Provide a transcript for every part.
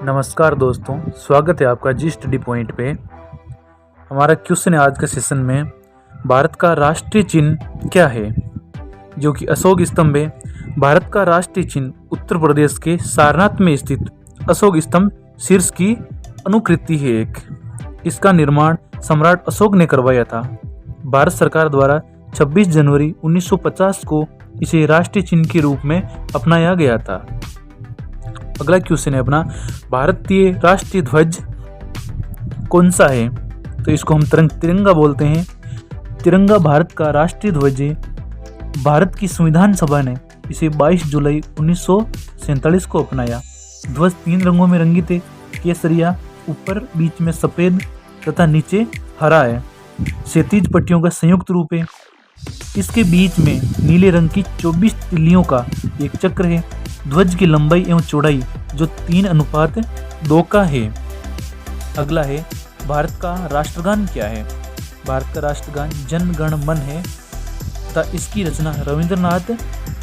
नमस्कार दोस्तों, स्वागत है आपका जी स्टडी पॉइंट पे। हमारा क्वेश्चन है आज के सेशन में, भारत का राष्ट्रीय चिन्ह क्या है? जो कि अशोक स्तंभ है। भारत का राष्ट्रीय चिन्ह उत्तर प्रदेश के सारनाथ में स्थित अशोक स्तंभ शीर्ष की अनुकृति है। इसका निर्माण सम्राट अशोक ने करवाया था। भारत सरकार द्वारा 26 जनवरी 1950 को इसे राष्ट्रीय चिन्ह के रूप में अपनाया गया था। अगला क्वेश्चन है अपना, भारतीय राष्ट्रीय ध्वज कौन सा है? तो इसको हम तिरंगा बोलते हैं। तिरंगा भारत का राष्ट्रीय ध्वज है। भारत की संविधान सभा ने इसे 22 जुलाई 1947 को अपनाया। ध्वज 3 रंगों में रंगित है। केसरिया ऊपर, बीच में सफेद तथा नीचे हरा है। क्षैतिज पट्टियों का संयुक्त रूप है। इसके बीच में नीले रंग की 24 तिल्लियों का एक चक्र है। ध्वज की लंबाई एवं चौड़ाई जो 3:2 का है। अगला है, भारत का राष्ट्रगान क्या है? भारत का राष्ट्रगान जन गण मन है तथा इसकी रचना रविंद्रनाथ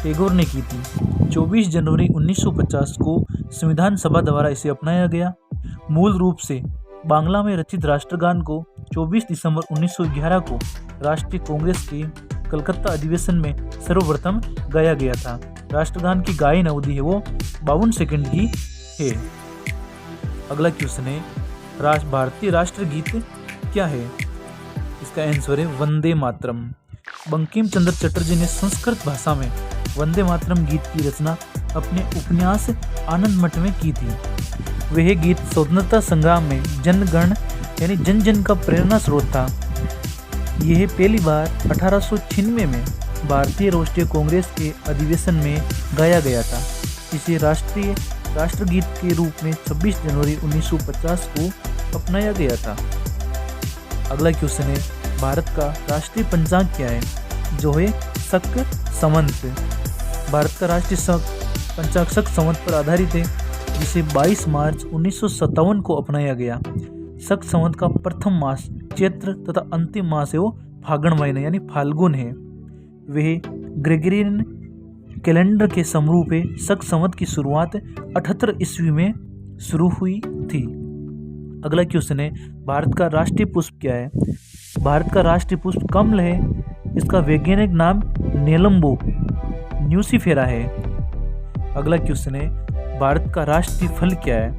टैगोर ने की थी। 24 जनवरी 1950 को संविधान सभा द्वारा इसे अपनाया गया। मूल रूप से बांग्ला में रचित राष्ट्रगान को 24 दिसंबर 1911 को राष्ट्रीय कांग्रेस के कलकत्ता अधिवेशन में सर्वप्रथम गाया गया था। राष्ट्रगान की गायन अवधि है वो 52 सेकंड की है। अगला क्वेश्चन है, भारतीय राष्ट्रगीत क्या है? इसका आंसर है वंदे मातरम। बंकिम चंद्र चटर्जी ने संस्कृत भाषा में वंदे मातरम गीत की रचना अपने उपन्यास आनंद मठ में की थी। वह गीत स्वतंत्रता संग्राम में जनगण यानी जन जन का प्रेरणा स्रोत था। यह पहली बार 1896 में भारतीय राष्ट्रीय कांग्रेस के अधिवेशन में गाया गया था। इसे राष्ट्रीय राष्ट्रगीत के रूप में 26 जनवरी 1950 को अपनाया गया था। अगला क्वेश्चन है, भारत का राष्ट्रीय पंचांग क्या है? जो है शक संवत। भारत का राष्ट्रीय पंचांग शक संवत पर आधारित है, जिसे 22 मार्च 1957 को अपनाया गया। शक संवत का प्रथम मास चैत्र तथा अंतिम मास है वो फागण महीना यानी फाल्गुन है। वह ग्रेगोरियन कैलेंडर के समरूप है। शक संवत की शुरुआत 78 ईस्वी में शुरू हुई थी। अगला क्वेश्चन है, भारत का राष्ट्रीय पुष्प क्या है? भारत का राष्ट्रीय पुष्प कमल है। इसका वैज्ञानिक नाम नेलम्बो न्यूसिफेरा है। अगला क्वेश्चन है, भारत का राष्ट्रीय फल क्या है?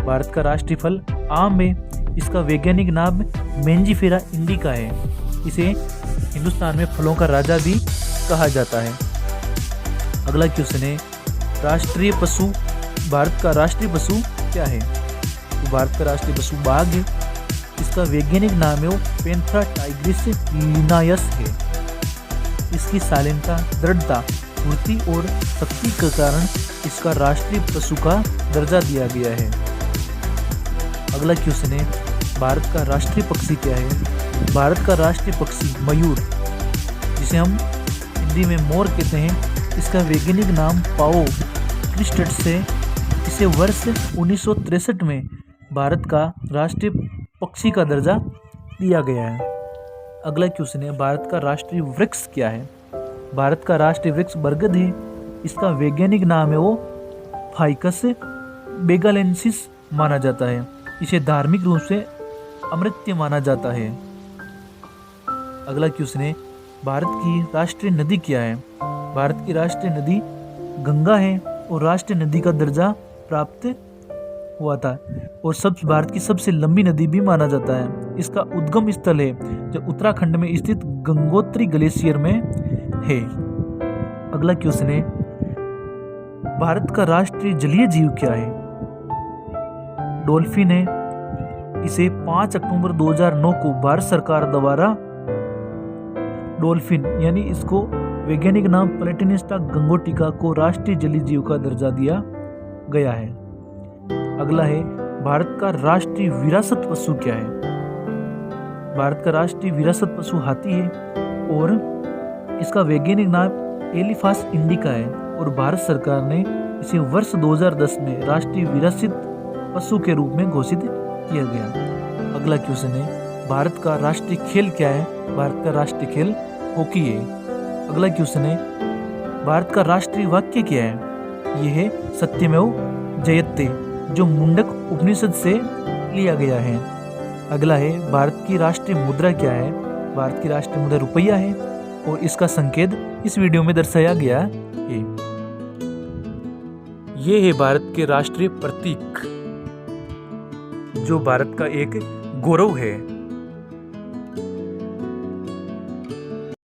भारत का राष्ट्रीय फल आम है। इसका वैज्ञानिक नाम मेंजिफेरा इंडिका है। इसे हिंदुस्तान में फलों का राजा भी कहा जाता है। अगला क्वेश्चन है, राष्ट्रीय पशु भारत का राष्ट्रीय पशु क्या है? तो भारत का राष्ट्रीय पशु बाघ है। इसका वैज्ञानिक नाम है वो पैंथेरा टाइग्रिस लिनायस है। इसकी शालीनता, दृढ़ता, फुर्ती और शक्ति के कारण इसका राष्ट्रीय पशु का दर्जा दिया गया है। अगला क्वेश्चन है, भारत का राष्ट्रीय पक्षी क्या है? भारत का राष्ट्रीय पक्षी मयूर, जिसे हम हिंदी में मोर कहते हैं। इसका वैज्ञानिक नाम पाओ क्रिस्टस है। इसे वर्ष 1963 में भारत का राष्ट्रीय पक्षी का दर्जा दिया गया है। अगला क्वेश्चन है, भारत का राष्ट्रीय वृक्ष क्या है? भारत का राष्ट्रीय वृक्ष बरगद है। इसका वैज्ञानिक नाम है वो फाइकस बेगालेंसिस माना जाता है। इसे धार्मिक रूप से अमृत्य माना जाता है। अगला क्वेश्चन है, भारत की राष्ट्रीय नदी क्या है? भारत की राष्ट्रीय नदी गंगा है और राष्ट्रीय नदी का दर्जा प्राप्त हुआ था और भारत की सबसे लंबी नदी भी माना जाता है। इसका उद्गम स्थल है जो उत्तराखंड में स्थित गंगोत्री ग्लेशियर में है। अगला क्वेश्चन है, भारत का राष्ट्रीय जलीय जीव क्या है? डॉल्फिन है। इसे 5 अक्टूबर 2009 को भारत सरकार द्वारा डॉल्फिन यानी इसको वैज्ञानिक नाम प्लेटिनिस्टा गंगोटिका को राष्ट्रीय जलीय जीव का दर्जा दिया गया है। अगला है, भारत का राष्ट्रीय विरासत पशु क्या है? भारत का राष्ट्रीय विरासत पशु हाथी है और इसका वैज्ञानिक नाम एलिफास इंडिका है और भारत सरकार ने इसे वर्ष 2010 में राष्ट्रीय विरासत पशु के रूप में घोषित किया गया। अगला क्वेश्चन है, भारत का राष्ट्रीय खेल क्या है? भारत का राष्ट्रीय खेल हॉकी है। अगला क्वेश्चन है, भारत का राष्ट्रीय वाक्य क्या है? यह है सत्यमेव जयते जो मुंडक उपनिषद से लिया गया है। अगला है भारत की राष्ट्रीय मुद्रा क्या है। भारत की राष्ट्रीय मुद्रा रुपया है और इसका संकेत इस वीडियो में दर्शाया गया है। ये है भारत के राष्ट्रीय प्रतीक जो भारत का एक गौरव है।